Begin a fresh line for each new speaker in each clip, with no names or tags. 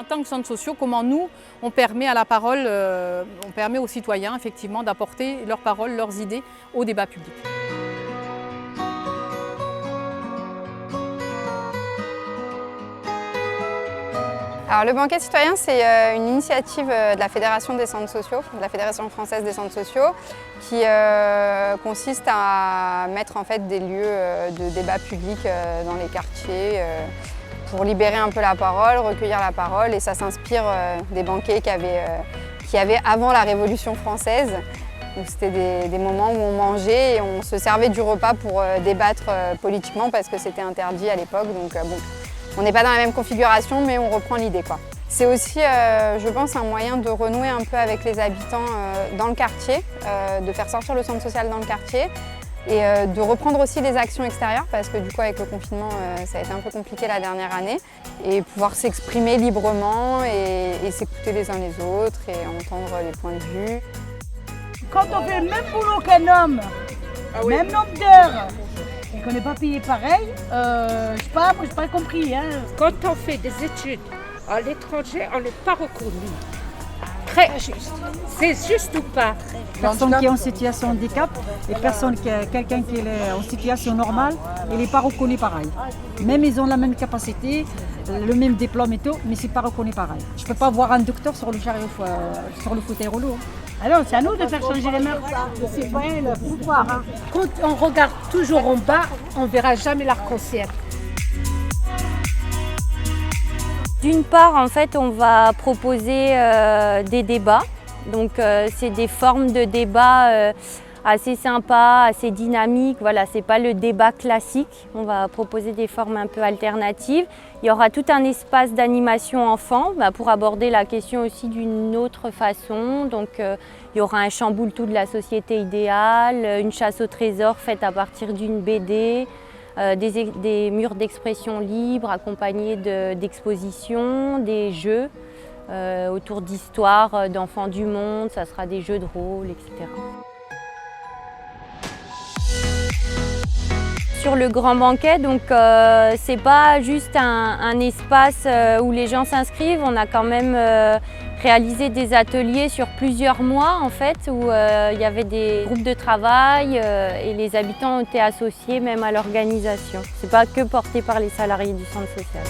En tant que centres sociaux, comment nous, on permet à la parole, on permet aux citoyens effectivement d'apporter leurs paroles, leurs idées au débat public.
Alors, le banquet citoyen, c'est une initiative de la Fédération des centres sociaux, de la Fédération française des centres sociaux, qui consiste à mettre en fait des lieux de débat public dans les quartiers pour libérer un peu la parole, recueillir la parole, et ça s'inspire des banquets qu'il y avait avant la Révolution française. C'était des moments où on mangeait et on se servait du repas pour débattre politiquement parce que c'était interdit à l'époque. Donc bon. On n'est pas dans la même configuration, mais on reprend l'idée, quoi. C'est aussi, je pense, un moyen de renouer un peu avec les habitants dans le quartier, de faire sortir le centre social dans le quartier et de reprendre aussi les actions extérieures parce que du coup, avec le confinement, ça a été un peu compliqué la dernière année et pouvoir s'exprimer librement et s'écouter les uns les autres et entendre les points de vue.
Quand on fait le même boulot qu'un homme, même nombre d'heures, et qu'on n'est pas payé pareil, je sais pas, moi j'ai pas compris. Hein.
Quand on fait des études à l'étranger, on n'est pas reconnu. Très juste. C'est juste ou pas?
Personne qui est en situation de handicap et quelqu'un qui est en situation normale, il n'est pas reconnu pareil. Même ils ont la même capacité, le même diplôme et tout, mais c'est pas reconnu pareil. Je peux pas voir un docteur sur le chariot, sur le fauteuil roulant.
Alors c'est à nous de faire changer les mœurs. C'est pas le pouvoir. Hein.
Quand on regarde toujours en bas, on ne verra jamais l'arc-en-ciel.
D'une part, en fait, on va proposer des débats. Donc, c'est des formes de débat assez sympas, assez dynamiques. Voilà, c'est pas le débat classique. On va proposer des formes un peu alternatives. Il y aura tout un espace d'animation enfant pour aborder la question aussi d'une autre façon. Donc, il y aura un chamboule-tout de la société idéale, une chasse au trésor faite à partir d'une BD. Des murs d'expression libre accompagnés d'expositions, des jeux autour d'histoires d'enfants du monde, ça sera des jeux de rôle, etc. Sur le grand banquet, donc c'est pas juste un espace où les gens s'inscrivent, on a quand même réalisé des ateliers sur plusieurs mois en fait, où il y avait des groupes de travail et les habitants ont été associés même à l'organisation. C'est pas que porté par les salariés du centre social.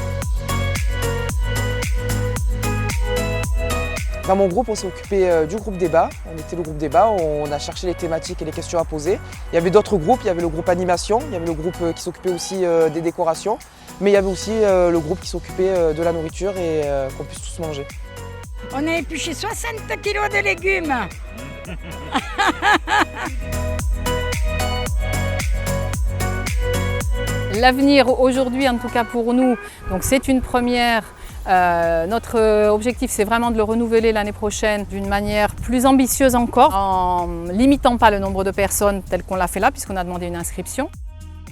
Dans mon groupe, on s'est occupé du groupe débat. On était le groupe débat, on a cherché les thématiques et les questions à poser. Il y avait d'autres groupes, il y avait le groupe animation, il y avait le groupe qui s'occupait aussi des décorations, mais il y avait aussi le groupe qui s'occupait de la nourriture et qu'on puisse tous manger.
On a épluché 60 kilos de légumes.
L'avenir aujourd'hui, en tout cas pour nous, donc c'est une première. Notre objectif, c'est vraiment de le renouveler l'année prochaine d'une manière plus ambitieuse encore, en limitant pas le nombre de personnes tel qu'on l'a fait là, puisqu'on a demandé une inscription.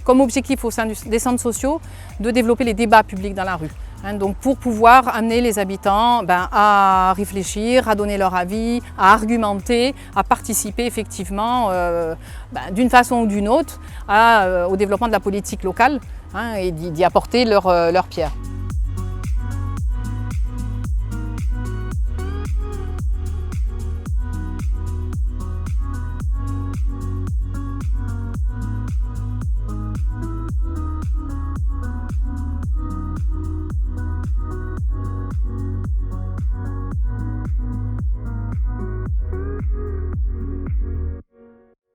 Comme objectif au sein des centres sociaux, de développer les débats publics dans la rue. Donc pour pouvoir amener les habitants à réfléchir, à donner leur avis, à argumenter, à participer effectivement d'une façon ou d'une autre au développement de la politique locale et d'y apporter leur pierre.